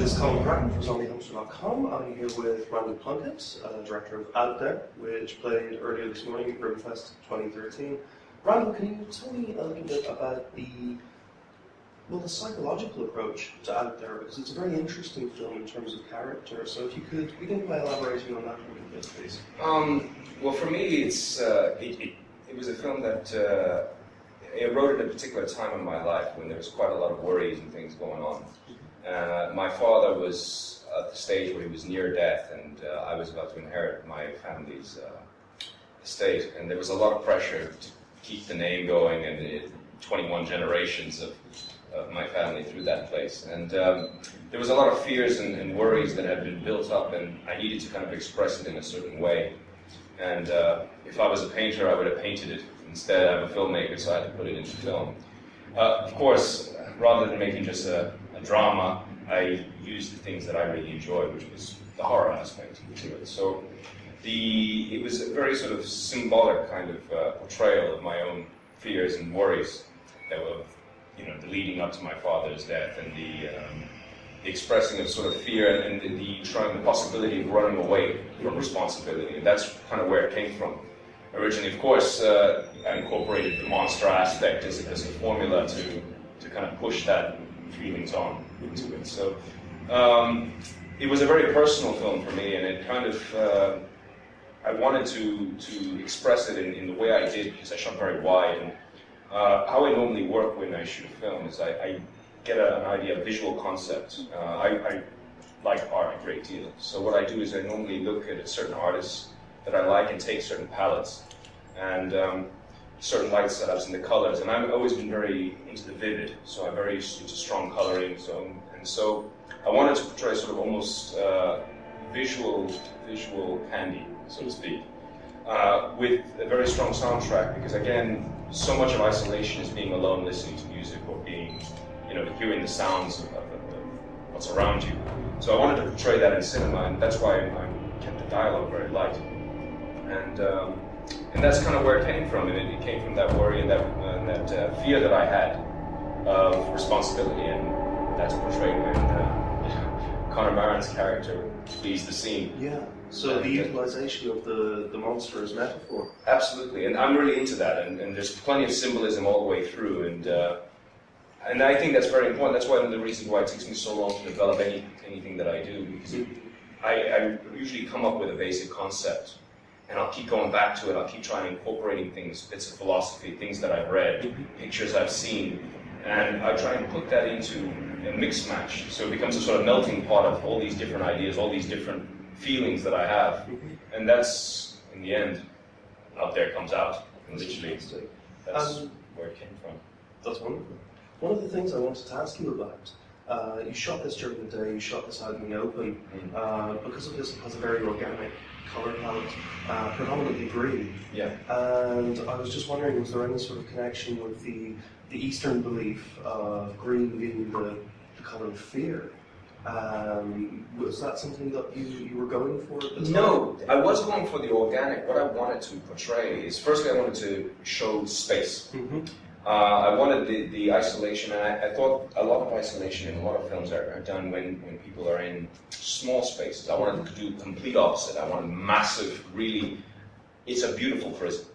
is Colin McCracken from Zombiehamster.com. I'm here with Randal Plunkett, director of Out There, which played earlier this morning at Grimmfest 2013. Randal, can you tell me a little bit about the psychological approach to Out There? Because it's a very interesting film in terms of character. So if you could begin by elaborating on that a little bit, please. Well, for me, it was a film that I wrote at a particular time in my life when there was quite a lot of worries and things going on. My father was at the stage where he was near death, and I was about to inherit my family's estate, and there was a lot of pressure to keep the name going, and 21 generations of my family through that place. And there was a lot of fears and worries that had been built up, and I needed to kind of express it in a certain way. And if I was a painter, I would have painted it. Instead, I'm a filmmaker, so I had to put it into film. Of course, rather than making just a drama, I used the things that I really enjoyed, which was the horror aspect to it. So it was a very sort of symbolic kind of portrayal of my own fears and worries that were, the leading up to my father's death, and the expressing of sort of fear and the possibility of running away from responsibility. And that's kind of where it came from. Originally, of course, I incorporated the monster aspect as a formula to kind of push that feelings on into it. So it was a very personal film for me, and it kind of I wanted to express it in the way I did, because I shot very wide. And how I normally work when I shoot a film is I get an idea, a visual concept. I like art a great deal, so what I do is I normally look at certain artists that I like and take certain palettes and certain light setups and the colors. And I've always been very into the vivid, so I'm very into strong coloring. So I wanted to portray sort of almost visual candy, so to speak, with a very strong soundtrack. Because again, so much of isolation is being alone, listening to music, or being, hearing the sounds of what's around you. So I wanted to portray that in cinema, and that's why I kept the dialogue very light. And that's kind of where it came from. And it came from that worry and that fear that I had of responsibility, and that's portrayed when Conor Maran's character flees the scene. Yeah. So the utilization of the monster as metaphor. Absolutely, and I'm really into that. And there's plenty of symbolism all the way through. And I think that's very important. That's one of the reasons why it takes me so long to develop anything that I do, because I usually come up with a basic concept, and I'll keep going back to it. I'll keep trying incorporating things, bits of philosophy, things that I've read, pictures I've seen, and I try and put that into a mix match. So it becomes a sort of melting pot of all these different ideas, all these different feelings that I have, and that's, in the end, Out There comes out. And literally, that's where it came from. That's wonderful. One of the things I wanted to ask you about, you shot this during the day, you shot this out in the open. Because of this, it has a very organic colour palette, predominantly green. Yeah. And I was just wondering, was there any sort of connection with the Eastern belief of green being the colour of fear? Was that something that you were going for at the time? No, I was going for the organic. What I wanted to portray is, firstly, I wanted to show space. I wanted the isolation, and I thought a lot of isolation in a lot of films are done when people are in small spaces. I wanted to do the complete opposite. I wanted massive, really, it's a beautiful prison.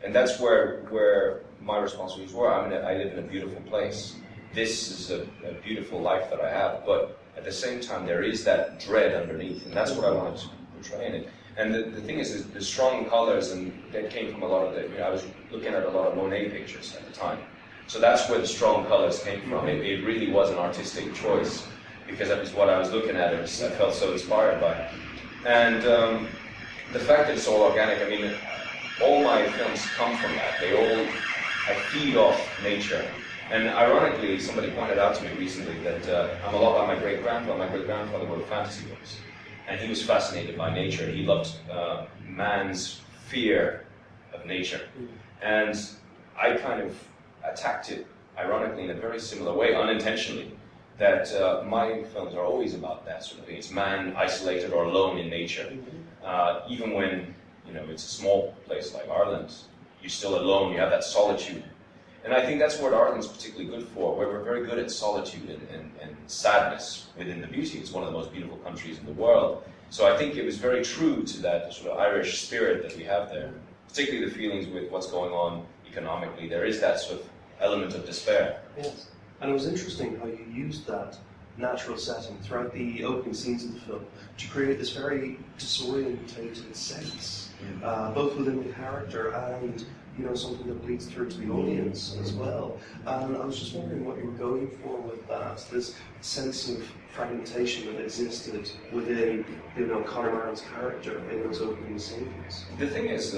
And that's where my responsibilities were. I live in a beautiful place. This is a beautiful life that I have, but at the same time there is that dread underneath, and that's what I wanted to portray in it. And the thing is the strong colors, and that came from a lot of I was looking at a lot of Monet pictures at the time. So that's where the strong colors came from. It really was an artistic choice, because that was what I was looking at, and I felt so inspired by it. And the fact that it's all organic, all my films come from that. I feed off nature. And ironically, somebody pointed out to me recently that I'm a lot like my great-grandfather. My great-grandfather wrote fantasy books. And he was fascinated by nature. He loved man's fear of nature. And I kind of attacked it, ironically, in a very similar way, unintentionally, that my films are always about that sort of thing. It's man isolated or alone in nature. Even when, it's a small place like Ireland, you're still alone, you have that solitude. And I think that's what Ireland's particularly good for, where we're very good at solitude and sadness within the beauty. It's one of the most beautiful countries in the world. So I think it was very true to that sort of Irish spirit that we have there, particularly the feelings with what's going on economically. There is that sort of element of despair. Yes, and it was interesting how you used that natural setting throughout the opening scenes of the film to create this very disorientated sense, both within the character and something that bleeds through to the audience as well. And I was just wondering what you were going for with that, this sense of fragmentation that existed within Conor Maron's character in those opening scenes. The thing is,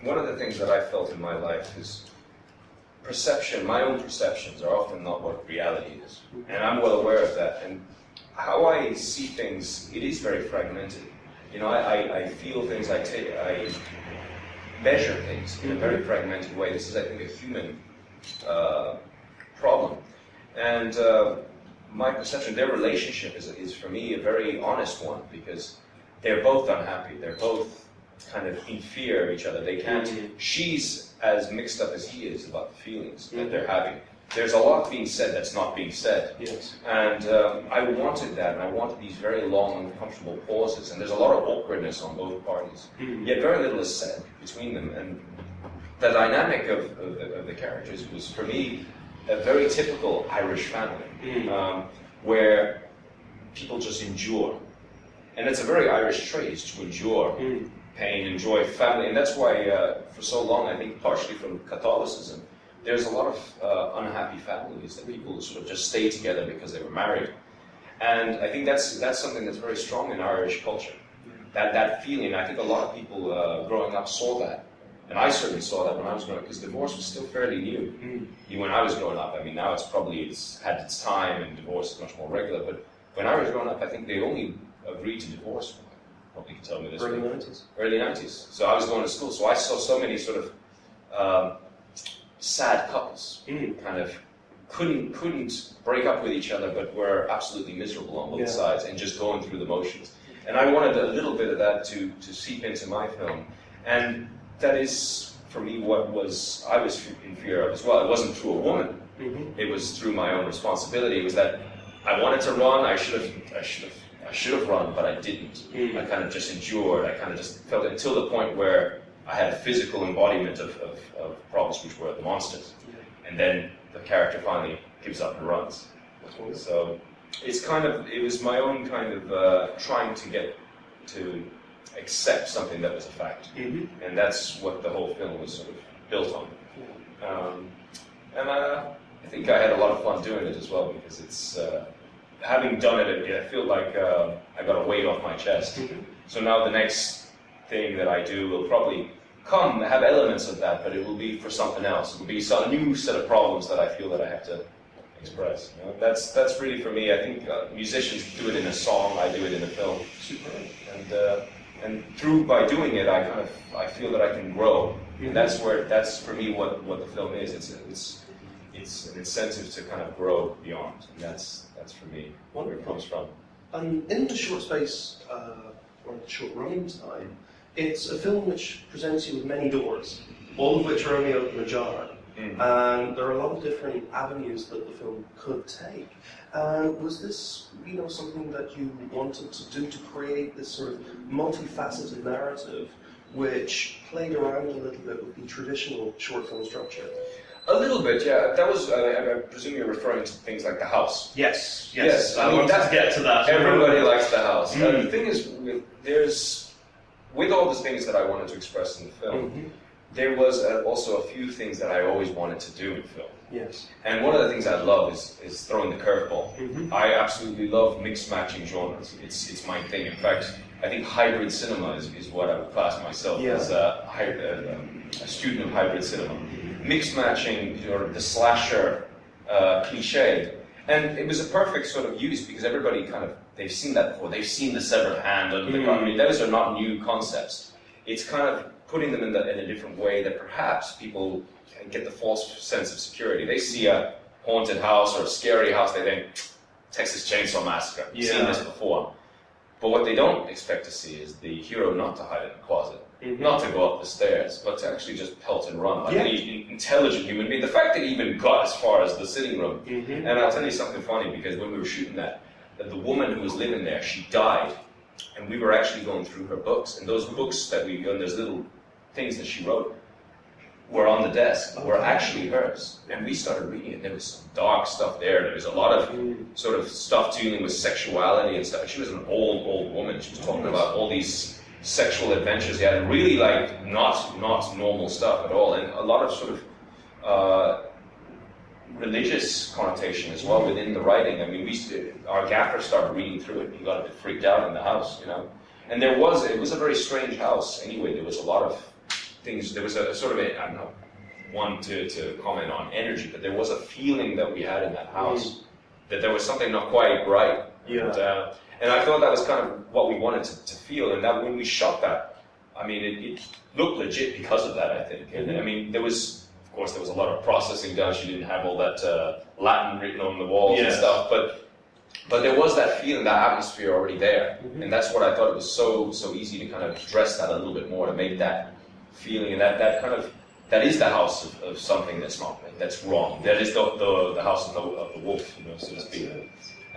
one of the things that I felt in my life is perception. My own perceptions are often not what reality is, and I'm well aware of that. And how I see things, it is very fragmented. I feel things, I measure things in a very fragmented way. This is, I think, a human problem. And my perception, their relationship is for me a very honest one, because they're both unhappy. They're both kind of in fear of each other. They can't. She's as mixed up as he is about the feelings that they're having. There's a lot being said that's not being said. Yes. And I wanted that, and I wanted these very long, uncomfortable pauses. And there's a lot of awkwardness on both parties. Yet very little is said between them. And the dynamic of the characters was, for me, a very typical Irish family, where people just endure. And it's a very Irish trait, is to endure pain, enjoy family. And that's why, for so long, I think partially from Catholicism, there's a lot of unhappy families that people sort of just stay together because they were married. And I think that's something that's very strong in Irish culture. That feeling, I think a lot of people growing up saw that. And I certainly saw that when I was growing up, because divorce was still fairly new. When I was growing up, I mean, now it's had its time and divorce is much more regular. But when I was growing up, I think they only agreed to divorce. Probably can tell me this. Early 90s. Early 90s. So I was going to school, so I saw so many sort of sad couples, kind of couldn't break up with each other, but were absolutely miserable on both sides and just going through the motions. And I wanted a little bit of that to seep into my film. And that is, for me, what I was in fear of as well. It wasn't through a woman. It was through my own responsibility. It was that I wanted to run. I should have run, but I didn't. I kind of just endured. I kind of just felt it until the point where I had a physical embodiment of problems, which were the monsters. And then the character finally gives up and runs. So it was my own kind of trying to get to accept something that was a fact. And that's what the whole film was sort of built on. And I think I had a lot of fun doing it as well, because it's, having done it, I feel like I got a weight off my chest. So now the next thing that I do will probably have elements of that, but it will be for something else. It will be some new set of problems that I feel that I have to express. That's really, for me, I think musicians do it in a song, I do it in a film. And by doing it, I feel that I can grow. And that's for me what the film is. It's an incentive to kind of grow beyond. And that's for me where it comes from. And in the short space, or the short running time, it's a film which presents you with many doors, all of which are only open ajar. And there are a lot of different avenues that the film could take. Was this, something that you wanted to do, to create this sort of multifaceted narrative which played around a little bit with the traditional short film structure? A little bit, yeah. That was, I presume you're referring to things like The House. Yes. I wanted to get to that. Everybody likes The House. The thing is, with all the things that I wanted to express in the film, there was also a few things that I always wanted to do in film. Yes. And one of the things I love is throwing the curveball. I absolutely love mix-matching genres. It's my thing. In fact, I think hybrid cinema is what I would class myself as a student of hybrid cinema. Mix-matching, the slasher cliche. And it was a perfect sort of use, because everybody they've seen that before. They've seen the severed hand under the car. I mean, those are not new concepts. It's kind of putting them in a different way that perhaps people can get the false sense of security. They see a haunted house or a scary house, they think, Texas Chainsaw Massacre. I've seen this before. But what they don't expect to see is the hero not to hide in the closet, not to go up the stairs, but to actually just pelt and run like any intelligent human being. The fact that he even got as far as the sitting room. And I'll tell you something funny, because when we were shooting that the woman who was living there, she died, and we were actually going through her books, and those books that and those little things that she wrote were on the desk, were actually hers. And we started reading it. There was some dark stuff there. There was a lot of sort of stuff dealing with sexuality and stuff. She was an old woman. She was talking about all these sexual adventures he had, and really like not normal stuff at all. And a lot of sort of religious connotation as well within the writing. I mean, our gaffer started reading through it. He got a bit freaked out in the house, you know. And it was a very strange house anyway. There was a lot of things. There was a sort of I don't know, one to comment on energy, but there was a feeling that we had in that house that there was something not quite right. Yeah. And I thought that was kind of what we wanted to feel. And that when we shot that, I mean, it looked legit because of that, I think. And I mean, there was a lot of processing done. She didn't have all that Latin written on the walls and stuff, but there was that feeling, that atmosphere already there. And that's what I thought it was so easy to kind of dress that a little bit more, to make that feeling, and that is the house of something that's wrong. That is the house of the wolf, you know, so to speak.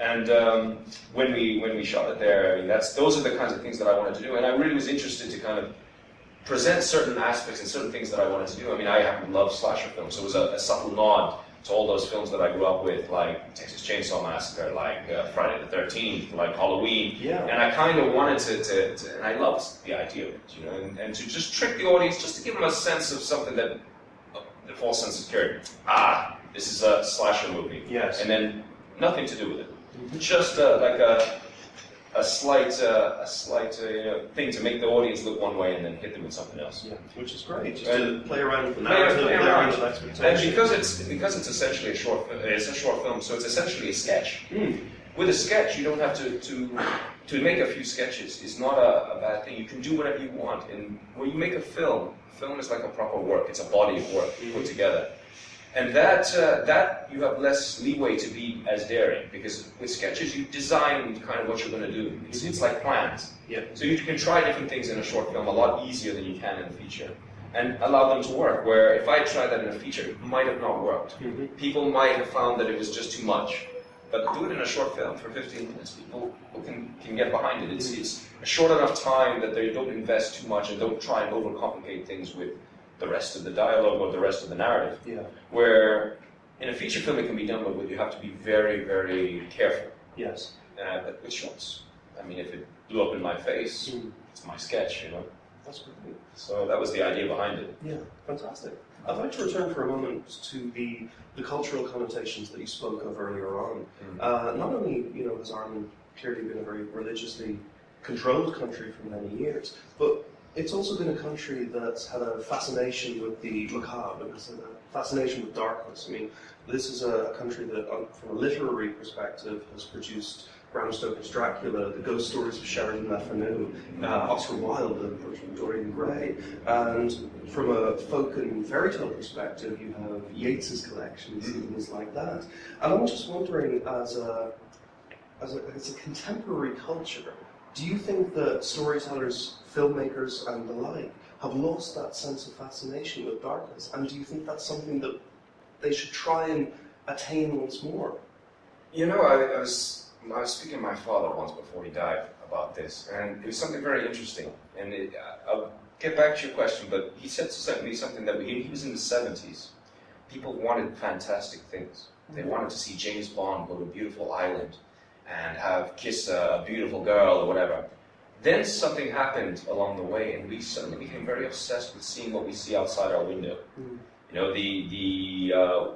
And when we shot it there, I mean, those are the kinds of things that I wanted to do, and I really was interested to kind of present certain aspects and certain things that I wanted to do. I mean, I happen to love slasher films, so it was a subtle nod to all those films that I grew up with, like Texas Chainsaw Massacre, like Friday the 13th, like Halloween. Yeah. And I kind of wanted to, and I loved the idea of it, you know, and to just trick the audience, just to give them a sense of something that, the false sense of security. This is a slasher movie. Yes. And then nothing to do with it. Just like a slight thing to make the audience look one way and then hit them with something else. Yeah, which is great. Just to play around with the narrative, play around with expectations. And because it's essentially a short film, so it's essentially a sketch. With a sketch, you don't have to make a few sketches. It's not a bad thing. You can do whatever you want. And when you make a film is like a proper work. It's a body of work put together. And that you have less leeway to be as daring, because with sketches you design kind of what you're going to do. It's like plans. Yeah. So you can try different things in a short film a lot easier than you can in a feature, and allow them to work. Where if I tried that in a feature, it might have not worked. People might have found that it was just too much. But do it in a short film for 15 minutes. People can get behind it. It's a short enough time that they don't invest too much and don't try and overcomplicate things with the rest of the dialogue or the rest of the narrative. Yeah. Where in a feature film it can be done, but you have to be very, very careful. Yes. But with shots, I mean, if it blew up in my face, it's my sketch, you know. That's great. So that was the idea behind it. Yeah, fantastic. I'd like to return for a moment to the cultural connotations that you spoke of earlier on. Not only, you know, has Ireland clearly been a very religiously controlled country for many years, but it's also been a country that's had a fascination with the macabre, and a fascination with darkness. I mean, this is a country that, from a literary perspective, has produced Bram Stoker's Dracula, the ghost stories of Sheridan Le Fanu, Oscar Wilde, and Dorian Gray. And from a folk and fairy tale perspective, you have Yeats's collections and things like that. And I'm just wondering, as a contemporary culture, do you think that storytellers, filmmakers, and the like have lost that sense of fascination with darkness? And do you think that's something that they should try and attain once more? You know, I was speaking to my father once before he died about this, and it was something very interesting. And I'll get back to your question, but he said to me something that he was in the 70s. People wanted fantastic things. They wanted to see James Bond go to a beautiful island and kiss a beautiful girl or whatever. Then something happened along the way, and we suddenly became very obsessed with seeing what we see outside our window. You know, the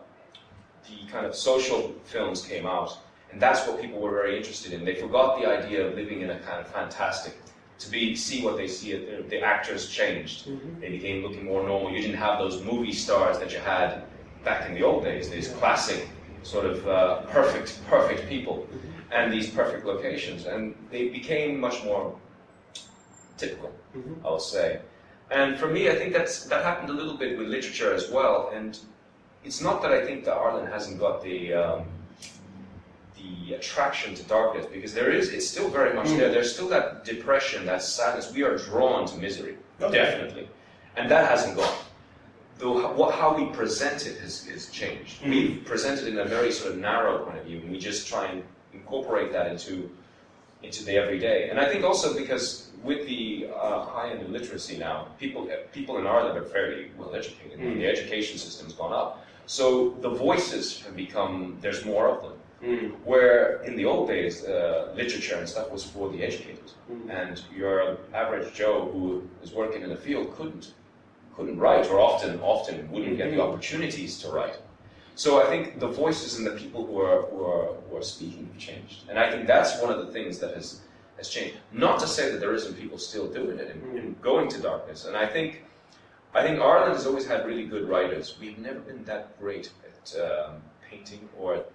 kind of social films came out, and that's what people were very interested in. They forgot the idea of living in a kind of fantastic, see what they see. The actors changed. They became looking more normal. You didn't have those movie stars that you had back in the old days, these classic sort of perfect people. And these perfect locations, and they became much more typical, I would say. And for me, I think that happened a little bit with literature as well. And it's not that I think that Ireland hasn't got the the attraction to darkness, because it's still very much there. There's still that depression, that sadness. We are drawn to misery, definitely, and that hasn't gone. Though how we present it has changed. We present it in a very sort of narrow point of view, and we just try and incorporate that into the everyday. And I think also because with the high-end illiteracy now, people in Ireland are fairly well educated. The education system's gone up, so the voices have become, there's more of them. Where in the old days, literature and stuff was for the educated, and your average Joe who was working in the field couldn't write, or often wouldn't get the opportunities to write. So I think the voices and the people who are speaking have changed, and I think that's one of the things that has changed. Not to say that there isn't people still doing it and going to darkness, and I think Ireland has always had really good writers. We've never been that great at painting or at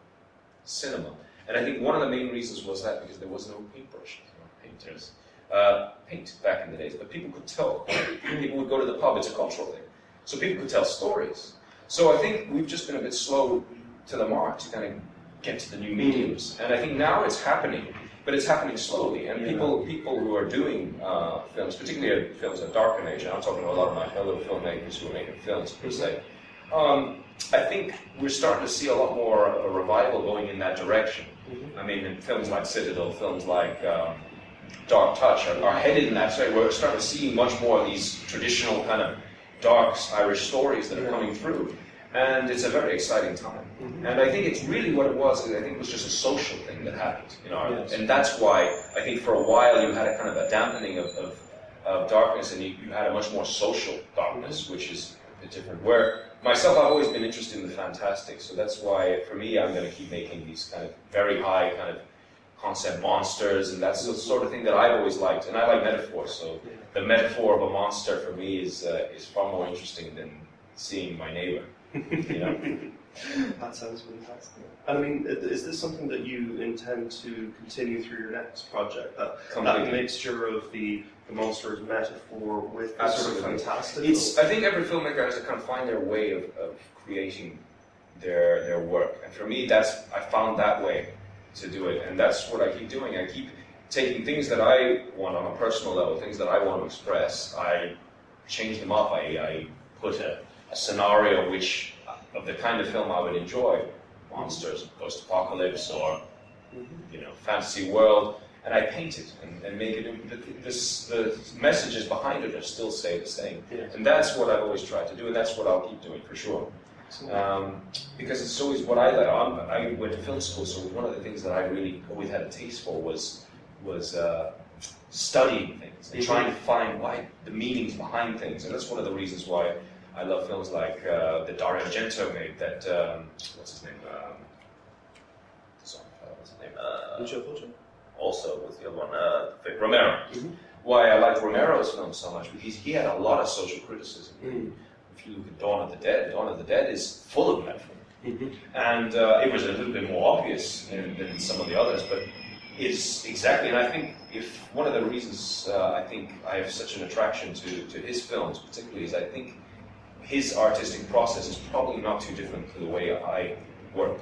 cinema, and I think one of the main reasons was that because there was no paintbrush, painters. Paint back in the days, but people could tell. People would go to the pub, it's a cultural thing. So people could tell stories. So I think we've just been a bit slow to the mark to kind of get to the new mediums. And I think now it's happening, but it's happening slowly. And people who are doing films, particularly films of darker nature, I'm talking to a lot of my fellow filmmakers who are making films per se, I think we're starting to see a lot more of a revival going in that direction. I mean, in films like Citadel, films like Dark Touch are headed in that way. We're starting to see much more of these traditional kind of dark Irish stories that are coming through. And it's a very exciting time. And I think it's really what it was. I think it was just a social thing that happened in Ireland. And that's why I think for a while you had a kind of a dampening of darkness, and you had a much more social darkness, which is a bit different. Where myself, I've always been interested in the fantastic. So that's why, for me, I'm going to keep making these kind of very high kind of concept monsters, and that's the sort of thing that I've always liked, and I like metaphors. So the metaphor of a monster for me is far more interesting than seeing my neighbor. You know? That sounds fantastic. And I mean, is this something that you intend to continue through your next project? That mixture of the monster's metaphor with the sort of fantastic? I think every filmmaker has to kind of find their way of creating their work, and for me, I found that way to do it, and that's what I keep doing. I keep taking things that I want on a personal level, things that I want to express. I change them up. I put a scenario of the kind of film I would enjoy, monsters, post-apocalypse, or fantasy world, and I paint it and make it. The messages behind it are still stay the same, and that's what I've always tried to do, and that's what I'll keep doing for sure. Because it's always what I like. I went to film school, so one of the things that I really always had a taste for was studying things and trying to find the meanings behind things. And that's one of the reasons why I love films like that Dario Argento made. That what's his name? Also, what's the other one? Romero. Why I liked Romero's films so much, because he had a lot of social criticism. If you look at Dawn of the Dead is full of metaphor. And it was a little bit more obvious than some of the others, but it's exactly, and I think if one of the reasons I think I have such an attraction to his films particularly is I think his artistic process is probably not too different to the way I work.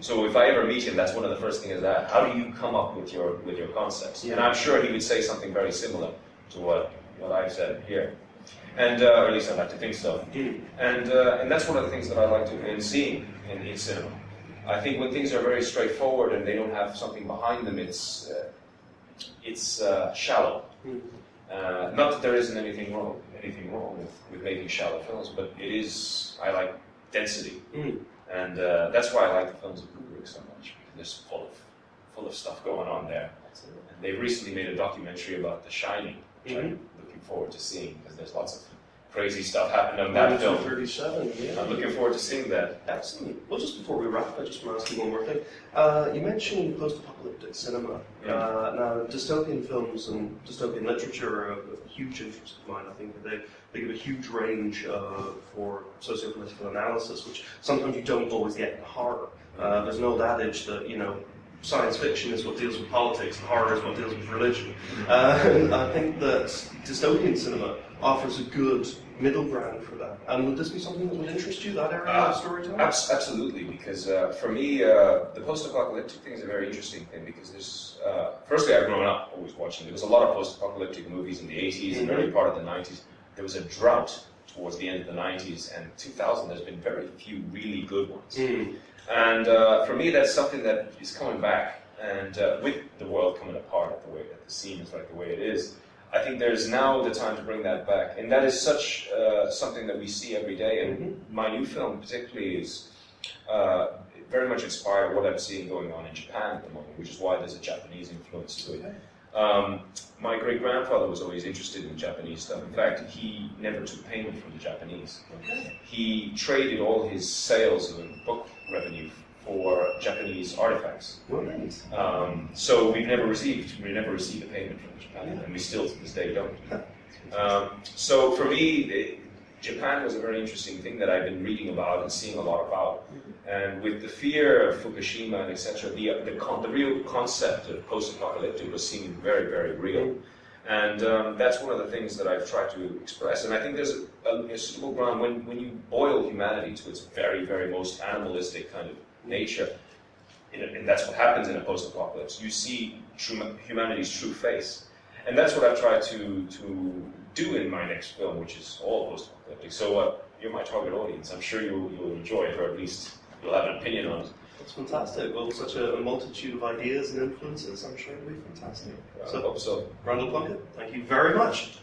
So if I ever meet him, that's one of the first things is that, how do you come up with your concepts? And I'm sure he would say something very similar to what I've said here. And or at least I like to think so. And that's one of the things that I like to seeing in cinema. I think when things are very straightforward and they don't have something behind them, it's shallow. Not that there isn't anything wrong with making shallow films, but it is. I like density, and that's why I like the films of Kubrick so much, because they're full of stuff going on there. And they recently made a documentary about The Shining, which I'm looking forward to seeing, because there's lots of crazy stuff happened on that film. 37, yeah. I'm looking forward to seeing that. Excellent. Well, just before we wrap, I just want to ask you one more thing. You mentioned post-apocalyptic cinema. Now, dystopian films and dystopian literature are a huge interest of mine. I think that they give a huge range for socio-political analysis, which sometimes you don't always get in horror. There's an old adage that, science fiction is what deals with politics and horror is what deals with religion. And I think that dystopian cinema offers a good middle ground for that. And would this be something that would interest you, that area of storytelling? Absolutely, because for me, the post-apocalyptic thing is a very interesting thing, because there's, firstly, I've grown up always watching, there was a lot of post-apocalyptic movies in the 80s and early part of the 90s. There was a drought towards the end of the 90s, and 2000, there's been very few really good ones. And for me, that's something that is coming back. And with the world coming apart at the seams like the way it is, I think there's now the time to bring that back. And that is such something that we see every day. And my new film particularly is very much inspired what I'm seeing going on in Japan at the moment, which is why there's a Japanese influence to it. My great-grandfather was always interested in Japanese stuff. In fact, he never took payment from the Japanese. He traded all his sales and book revenue for Japanese artifacts. So we never received a payment from Japan, and we still to this day don't. So for me, Japan was a very interesting thing that I've been reading about and seeing a lot about. And with the fear of Fukushima and etc., the real concept of post-apocalyptic was seeming very, very real. And that's one of the things that I've tried to express. And I think there's a suitable ground when you boil humanity to its very, very most animalistic kind of nature, and that's what happens in a post-apocalypse. You see humanity's true face. And that's what I've tried to do in my next film, which is all post-apocalyptic. So you're my target audience. I'm sure you'll enjoy it, or at least you'll have an opinion on it. That's fantastic. Well, such a multitude of ideas and influences. I'm sure it'll be fantastic. I hope so. Randal Plunkett, thank you very much.